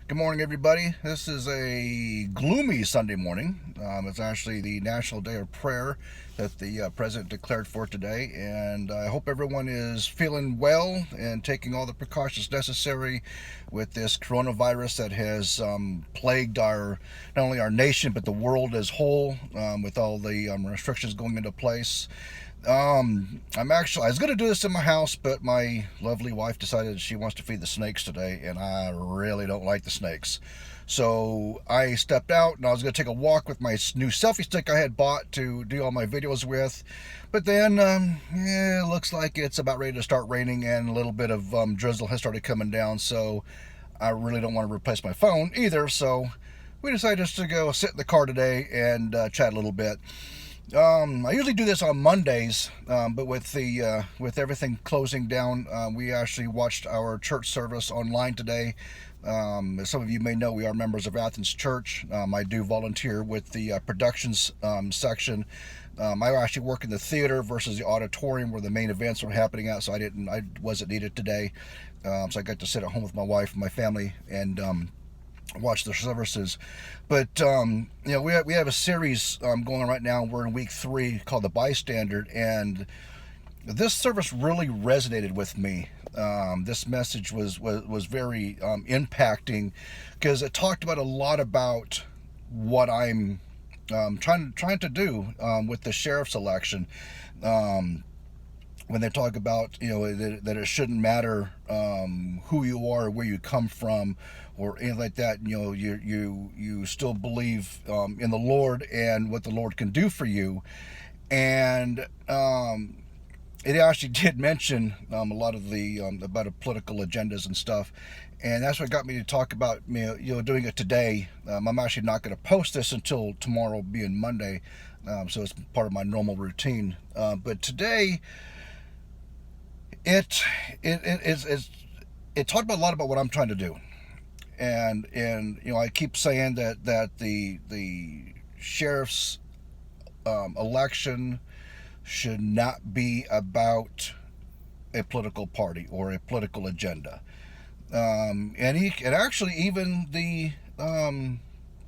Good morning, everybody. This is a gloomy Sunday morning. It's actually the National Day of Prayer that the President declared for today, and I hope everyone is feeling well and taking all the precautions necessary with this coronavirus that has plagued our not only our nation but the world as whole, with all the restrictions going into place. I was going to do this in my house, but my lovely wife decided she wants to feed the snakes today, and I really don't like the snakes. So I stepped out and I was going to take a walk with my new selfie stick I had bought to do all my videos with. But then, it looks like it's about ready to start raining, and a little bit of drizzle has started coming down. So I really don't want to replace my phone either. So we decided just to go sit in the car today and chat a little bit. I usually do this on Mondays, but with everything closing down, we actually watched our church service online today. As some of you may know, we are members of Athens Church. I do volunteer with the productions section. I actually work in the theater versus the auditorium where the main events are happening at, so I wasn't needed today. So I got to sit at home with my wife and my family and watch the services. But we have a series going on right now. We're in week 3 called The Bystander, and this service really resonated with me. This message was very impacting because it talked about a lot about what I'm trying to do with the sheriff's election. When they talk about that it shouldn't matter who you are, where you come from, or anything like that. You still believe in the Lord and what the Lord can do for you, and it actually did mention a lot of the about political agendas and stuff, and that's what got me to talk about doing it today. I'm actually not going to post this until tomorrow, being Monday, so it's part of my normal routine. But today, it talked about a lot about what I'm trying to do, and I keep saying that the sheriff's election should not be about a political party or a political agenda, and actually even the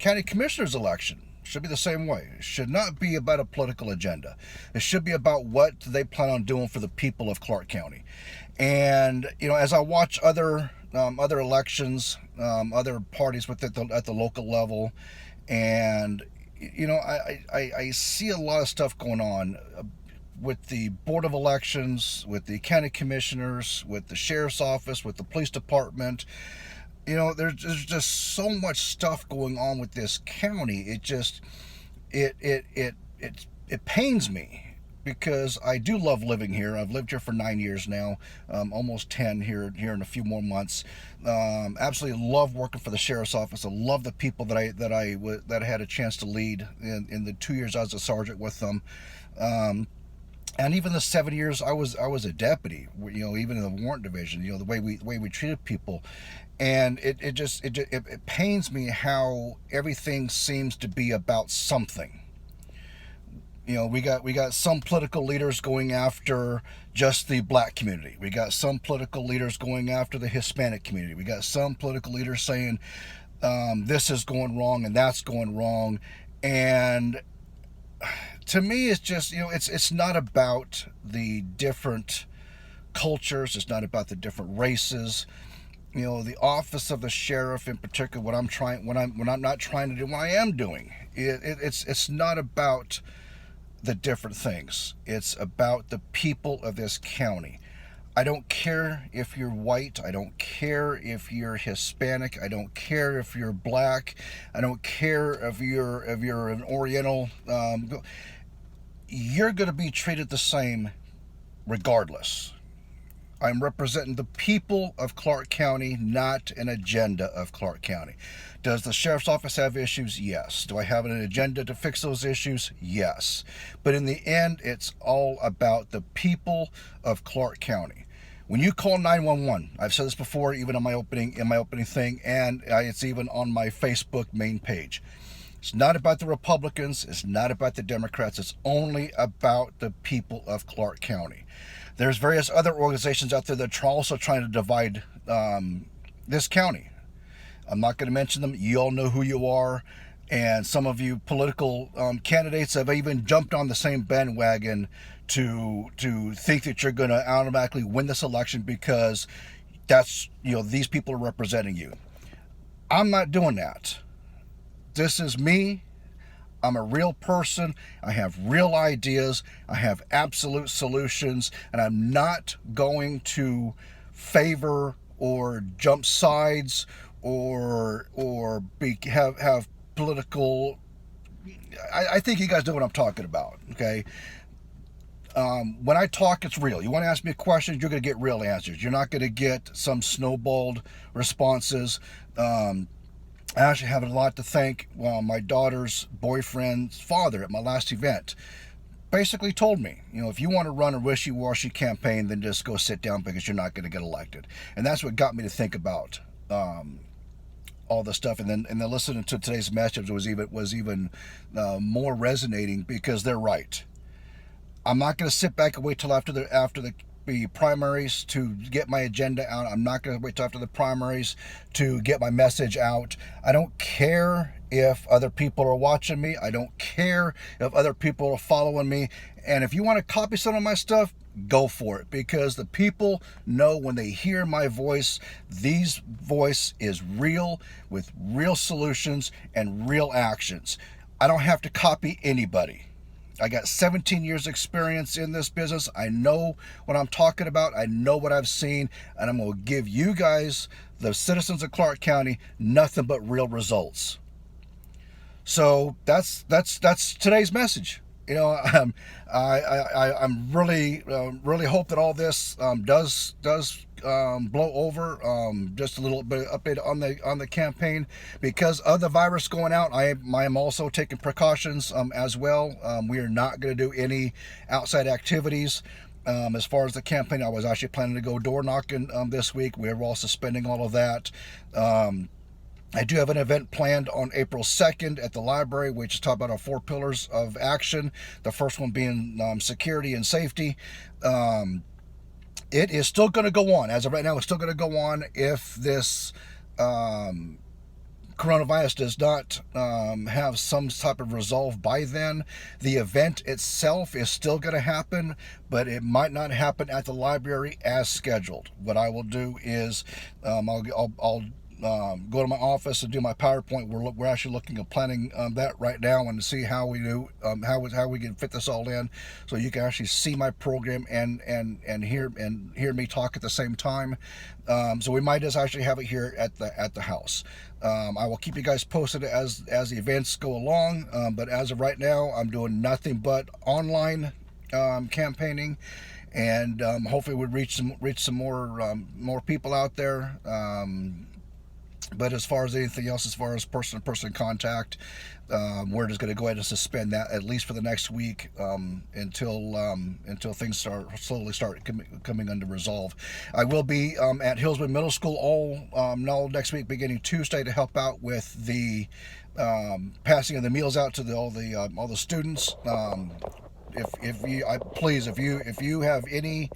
county commissioner's election should be the same way. It should not be about a political agenda. It should be about what they plan on doing for the people of Clark County. And as I watch other elections, other parties at the local level, and I see a lot of stuff going on with the board of elections, with the county commissioners, with the sheriff's office, with the police department. There's just so much stuff going on with this county. It pains me because I do love living here. I've lived here for 9 years now, almost 10 here in a few more months. Absolutely love working for the sheriff's office. I love the people that I had a chance to lead in the 2 years I was a sergeant with them. And even the 7 years I was a deputy, even in the warrant division, the way we treated people, and it pains me how everything seems to be about something. We got some political leaders going after just the black community. We got some political leaders going after the Hispanic community. We got some political leaders saying this is going wrong and that's going wrong, and to me, it's just it's not about the different cultures. It's not about the different races. The office of the sheriff, in particular, what I'm not trying to do, what I am doing, it's not about the different things. It's about the people of this county. I don't care if you're white. I don't care if you're Hispanic. I don't care if you're black. I don't care if you're an Oriental. You're going to be treated the same regardless. I'm representing the people of Clark County, not an agenda of Clark County. Does the sheriff's office have issues? Yes. Do I have an agenda to fix those issues? Yes. But in the end, it's all about the people of Clark County. When you call 911, I've said this before, even in my opening thing, and it's even on my Facebook main page. It's not about the Republicans. It's not about the Democrats. It's only about the people of Clark County. There's various other organizations out there that are also trying to divide this county. I'm not going to mention them. You all know who you are. And some of you political candidates have even jumped on the same bandwagon to think that you're going to automatically win this election because that's, these people are representing you. I'm not doing that. This is me. I'm a real person. I have real ideas. I have absolute solutions, and I'm not going to favor or jump sides or have political. I think you guys know what I'm talking about. Okay. When I talk, it's real. You want to ask me a question, you're going to get real answers. You're not going to get some snowballed responses. I actually have a lot to thank my daughter's boyfriend's father at my last event. Basically told me, if you want to run a wishy-washy campaign, then just go sit down because you're not going to get elected. And that's what got me to think about all the stuff. And then listening to today's message was even more resonating because they're right. I'm not going to sit back and wait till after the primaries to get my agenda out. I'm not going to wait till after the primaries to get my message out. I don't care if other people are watching me. I don't care if other people are following me. And if you want to copy some of my stuff, go for it, because the people know when they hear my voice, this voice is real, with real solutions and real actions. I don't have to copy anybody. I got 17 years experience in this business. I know what I'm talking about. I know what I've seen, and I'm going to give you guys, the citizens of Clark County, nothing but real results. So that's today's message. I'm really hope that all this does blow over. Just a little bit of update on the campaign. Because of the virus going out, I am also taking precautions as well. We are not going to do any outside activities. As far as the campaign, I was actually planning to go door knocking this week. We're all suspending all of that. I do have an event planned on April 2nd at the library, which is talking about our 4 pillars of action. The first one being security and safety. It is still going to go on. As of right now, it's still going to go on if this coronavirus does not have some type of resolve by then. The event itself is still going to happen, but it might not happen at the library as scheduled. What I will do is I'll go to my office and do my PowerPoint. We're actually looking at planning that right now and to see how we do how we can fit this all in, so you can actually see my program and hear me talk at the same time. So we might just actually have it here at the house. I will keep you guys posted as the events go along. But as of right now, I'm doing nothing but online campaigning. And hopefully we'll reach some more people out there. But as far as anything else, as far as person-to-person contact, we're just going to go ahead and suspend that at least for the next week until things slowly start coming under resolve. I will be at Hillswood Middle School all next week, beginning Tuesday, to help out with the passing of the meals out to all the students. If you have any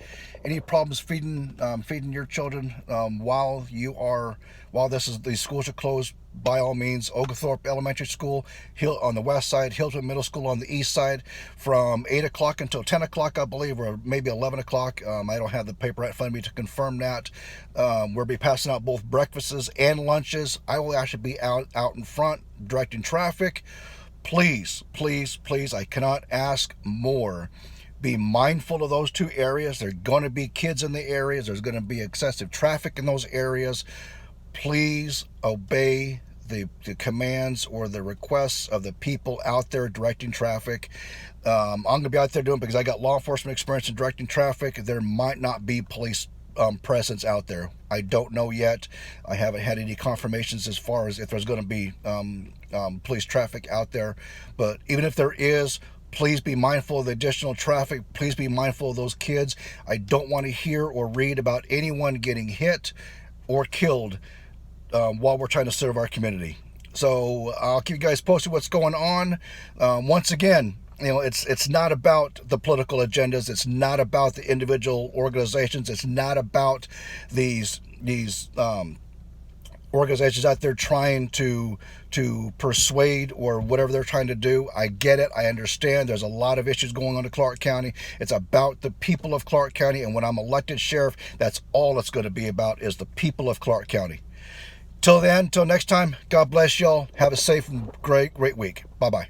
problems feeding your children while these schools are closed, by all means, Oglethorpe Elementary School on the west side, Hillswood Middle School on the east side, from 8 o'clock until 10 o'clock, I believe, or maybe 11 o'clock. I don't have the paper right in front of me to confirm that. We'll be passing out both breakfasts and lunches. I will actually be out in front directing traffic. Please, I cannot ask more. Be mindful of those 2 areas. There are going to be kids in the areas. There's going to be excessive traffic in those areas. Please obey the commands or the requests of the people out there directing traffic. I'm going to be out there doing it because I got law enforcement experience in directing traffic. There might not be police presence out there. I don't know yet. I haven't had any confirmations as far as if there's going to be police traffic out there. But even if there is, please be mindful of the additional traffic. Please be mindful of those kids. I don't want to hear or read about anyone getting hit or killed while we're trying to serve our community. So I'll keep you guys posted what's going on. Once again, it's not about the political agendas. It's not about the individual organizations. It's not about these organizations out there trying to persuade or whatever they're trying to do. I get it. I understand. There's a lot of issues going on in Clark County. It's about the people of Clark County, and when I'm elected sheriff, that's all it's going to be about, is the people of Clark County. Till then, till next time, God bless y'all. Have a safe and great week. Bye-bye.